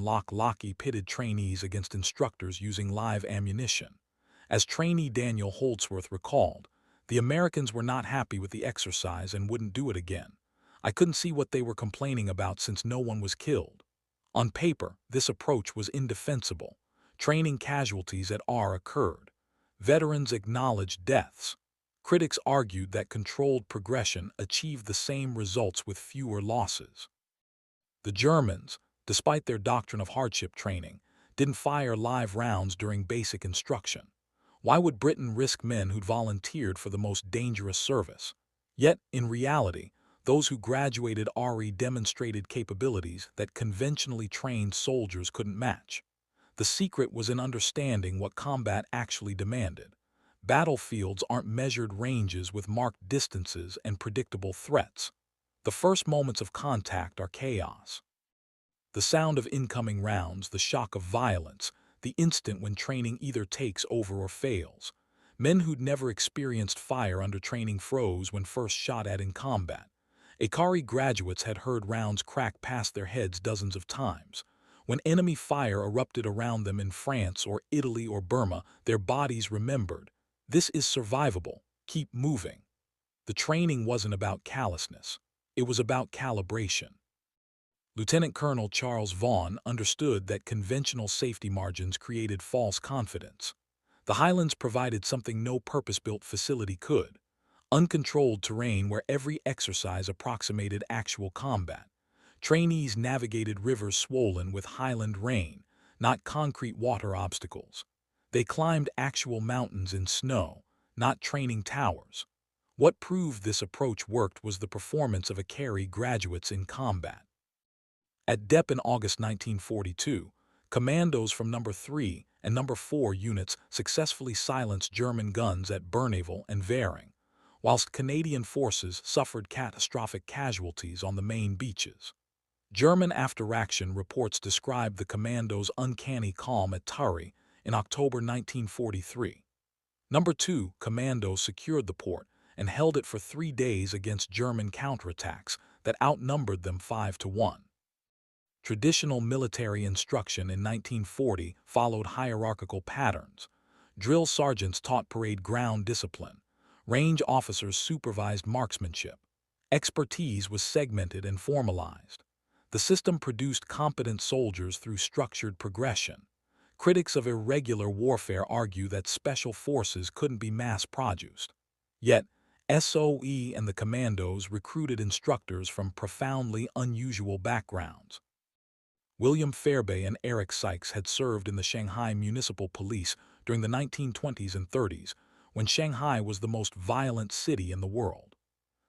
Loch pitted trainees against instructors using live ammunition. As trainee Daniel Holdsworth recalled, the Americans were not happy with the exercise and wouldn't do it again. I couldn't see what they were complaining about since no one was killed. On paper, this approach was indefensible. Training casualties at R occurred. Veterans acknowledged deaths. Critics argued that controlled progression achieved the same results with fewer losses. The Germans, despite their doctrine of hardship training, didn't fire live rounds during basic instruction. Why would Britain risk men who'd volunteered for the most dangerous service? Yet, in reality, those who graduated RE demonstrated capabilities that conventionally trained soldiers couldn't match. The secret was in understanding what combat actually demanded. Battlefields aren't measured ranges with marked distances and predictable threats. The first moments of contact are chaos. The sound of incoming rounds, the shock of violence, the instant when training either takes over or fails. Men who'd never experienced fire under training froze when first shot at in combat. Achnacarry graduates had heard rounds crack past their heads dozens of times. When enemy fire erupted around them in France or Italy or Burma, their bodies remembered. This is survivable. Keep moving. The training wasn't about callousness. It was about calibration. Lieutenant Colonel Charles Vaughan understood that conventional safety margins created false confidence. The Highlands provided something no purpose-built facility could: uncontrolled terrain where every exercise approximated actual combat. Trainees navigated rivers swollen with Highland rain, not concrete water obstacles. They climbed actual mountains in snow, not training towers. What proved this approach worked was the performance of Achnacarry graduates in combat. At Dieppe in August 1942, Commandos from No. 3 and No. 4 units successfully silenced German guns at Bernaville and Varing, whilst Canadian forces suffered catastrophic casualties on the main beaches. German after-action reports described the Commandos' uncanny calm at Turry in October 1943. No. 2 Commandos secured the port and held it for 3 days against German counterattacks that outnumbered them 5-1. Traditional military instruction in 1940 followed hierarchical patterns. Drill sergeants taught parade ground discipline. Range officers supervised marksmanship. Expertise was segmented and formalized. The system produced competent soldiers through structured progression. Critics of irregular warfare argue that special forces couldn't be mass-produced. Yet, SOE and the Commandos recruited instructors from profoundly unusual backgrounds. William Fairbairn and Arisaig had served in the Shanghai Municipal Police during the 1920s and 30s, when Shanghai was the most violent city in the world.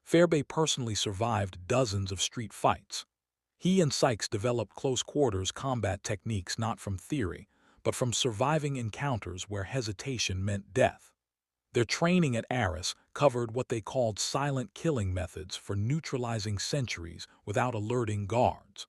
Fairbairn personally survived dozens of street fights. He and Sykes developed close-quarters combat techniques not from theory, but from surviving encounters where hesitation meant death. Their training at Arisaig covered what they called silent killing methods for neutralizing sentries without alerting guards.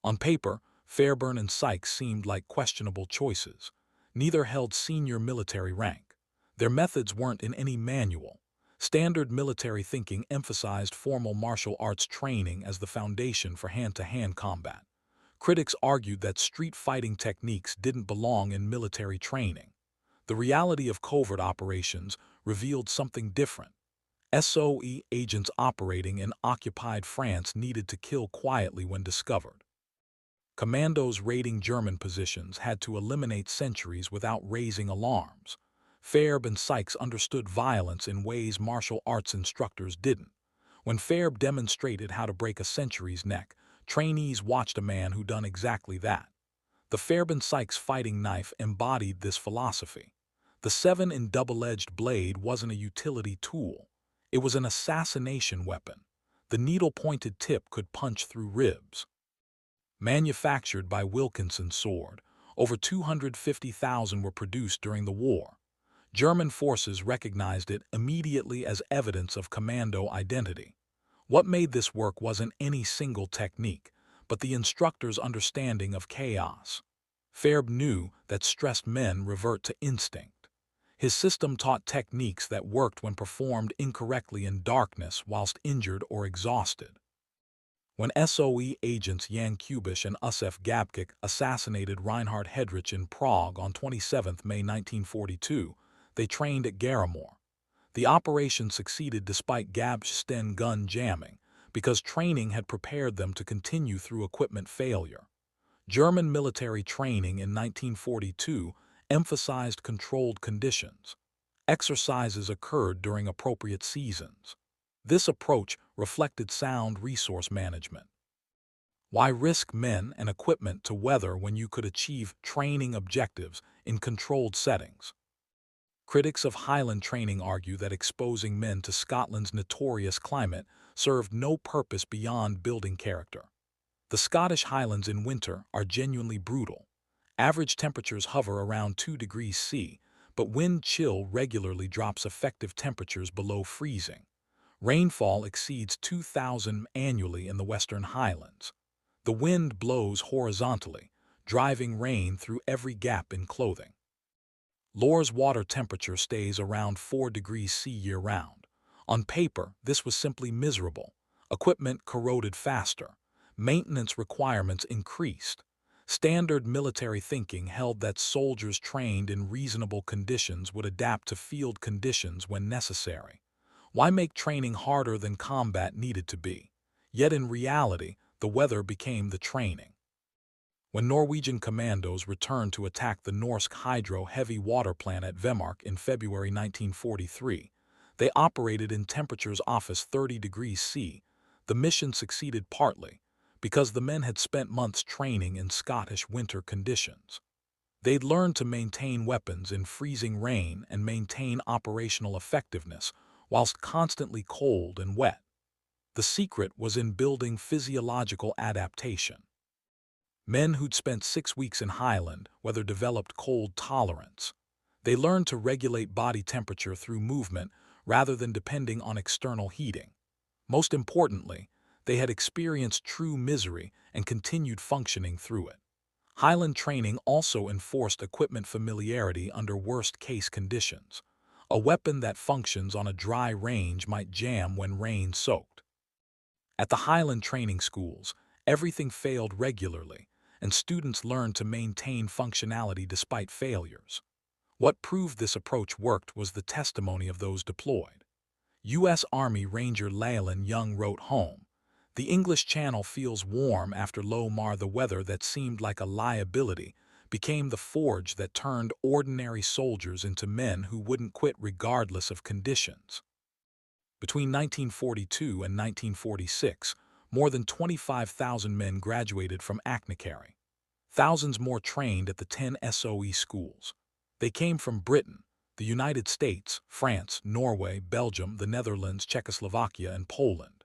On paper, Fairbairn and Sykes seemed like questionable choices. Neither held senior military rank. Their methods weren't in any manual. Standard military thinking emphasized formal martial arts training as the foundation for hand-to-hand combat. Critics argued that street fighting techniques didn't belong in military training. The reality of covert operations revealed something different. SOE agents operating in occupied France needed to kill quietly when discovered. Commandos raiding German positions had to eliminate sentries without raising alarms. Fairbairn and Sykes understood violence in ways martial arts instructors didn't. When Fairbairn demonstrated how to break a sentry's neck, trainees watched a man who done exactly that. The Fairbairn-Sykes fighting knife embodied this philosophy. The 7-in double-edged blade wasn't a utility tool. It was an assassination weapon. The needle-pointed tip could punch through ribs. Manufactured by Wilkinson Sword, over 250,000 were produced during the war. German forces recognized it immediately as evidence of commando identity. What made this work wasn't any single technique, but the instructor's understanding of chaos. Fairbairn knew that stressed men revert to instinct. His system taught techniques that worked when performed incorrectly in darkness whilst injured or exhausted. When SOE agents Jan Kubisch and Usef Gabčík assassinated Reinhard Heydrich in Prague on 27 May 1942, they trained at Garamore. The operation succeeded despite Gabčík's gun jamming, because training had prepared them to continue through equipment failure. German military training in 1942 emphasized controlled conditions. Exercises occurred during appropriate seasons. This approach reflected sound resource management. Why risk men and equipment to weather when you could achieve training objectives in controlled settings? Critics of Highland training argue that exposing men to Scotland's notorious climate served no purpose beyond building character. The Scottish Highlands in winter are genuinely brutal. Average temperatures hover around 2 degrees C, but wind chill regularly drops effective temperatures below freezing. Rainfall exceeds 2,000 annually in the Western Highlands. The wind blows horizontally, driving rain through every gap in clothing. Lore's water temperature stays around 4 degrees C year-round. On paper, this was simply miserable. Equipment corroded faster. Maintenance requirements increased. Standard military thinking held that soldiers trained in reasonable conditions would adapt to field conditions when necessary. Why make training harder than combat needed to be? Yet in reality, the weather became the training. When Norwegian Commandos returned to attack the Norsk Hydro heavy water plant at Vemmark in February 1943, they operated in temperatures off 30 degrees C. The mission succeeded partly because the men had spent months training in Scottish winter conditions. They'd learned to maintain weapons in freezing rain and maintain operational effectiveness whilst constantly cold and wet. The secret was in building physiological adaptation. Men who'd spent 6 weeks in Highland developed cold tolerance. They learned to regulate body temperature through movement rather than depending on external heating. Most importantly, they had experienced true misery and continued functioning through it. Highland training also enforced equipment familiarity under worst-case conditions. A weapon that functions on a dry range might jam when rain-soaked. At the Highland training schools, everything failed regularly, and students learned to maintain functionality despite failures. What proved this approach worked was the testimony of those deployed. U.S. Army Ranger Leyland Young wrote home, "The English Channel feels warm after Loch Morar. The weather that seemed like a liability became the forge that turned ordinary soldiers into men who wouldn't quit regardless of conditions." Between 1942 and 1946, more than 25,000 men graduated from Achnacarry. Thousands more trained at the 10 SOE schools. They came from Britain, the United States, France, Norway, Belgium, the Netherlands, Czechoslovakia, and Poland.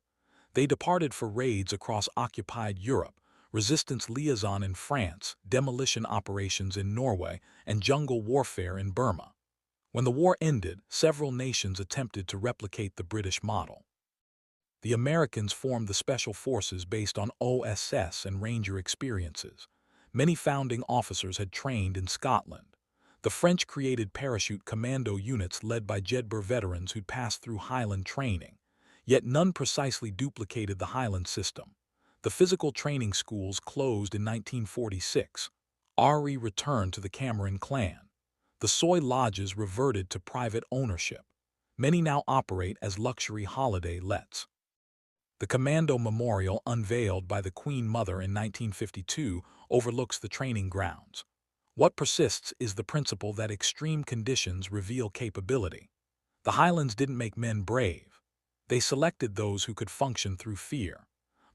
They departed for raids across occupied Europe, resistance liaison in France, demolition operations in Norway, and jungle warfare in Burma. When the war ended, several nations attempted to replicate the British model. The Americans formed the Special Forces based on OSS and Ranger experiences. Many founding officers had trained in Scotland. The French created parachute commando units led by Jedburgh veterans who'd passed through Highland training. Yet none precisely duplicated the Highland system. The physical training schools closed in 1946. Ari returned to the Cameron clan. The soy lodges reverted to private ownership. Many now operate as luxury holiday lets. The Commando Memorial unveiled by the Queen Mother in 1952 overlooks the training grounds. What persists is the principle that extreme conditions reveal capability. The Highlands didn't make men brave. They selected those who could function through fear.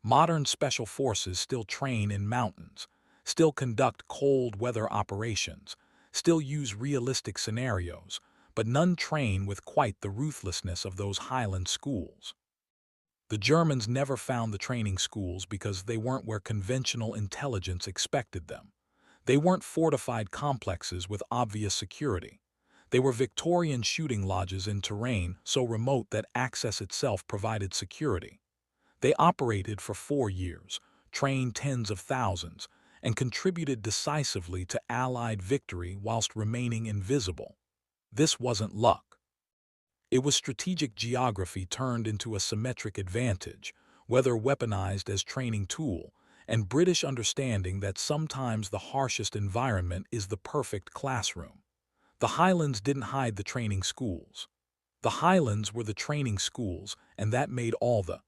Modern special forces still train in mountains, still conduct cold weather operations, still use realistic scenarios, but none train with quite the ruthlessness of those Highland schools. The Germans never found the training schools because they weren't where conventional intelligence expected them. They weren't fortified complexes with obvious security. They were Victorian shooting lodges in terrain so remote that access itself provided security. They operated for 4 years, trained tens of thousands, and contributed decisively to Allied victory whilst remaining invisible. This wasn't luck. It was strategic geography turned into a symmetric advantage, whether weaponized as training tool, and British understanding that sometimes the harshest environment is the perfect classroom. The Highlands didn't hide the training schools. The Highlands were the training schools, and that made all the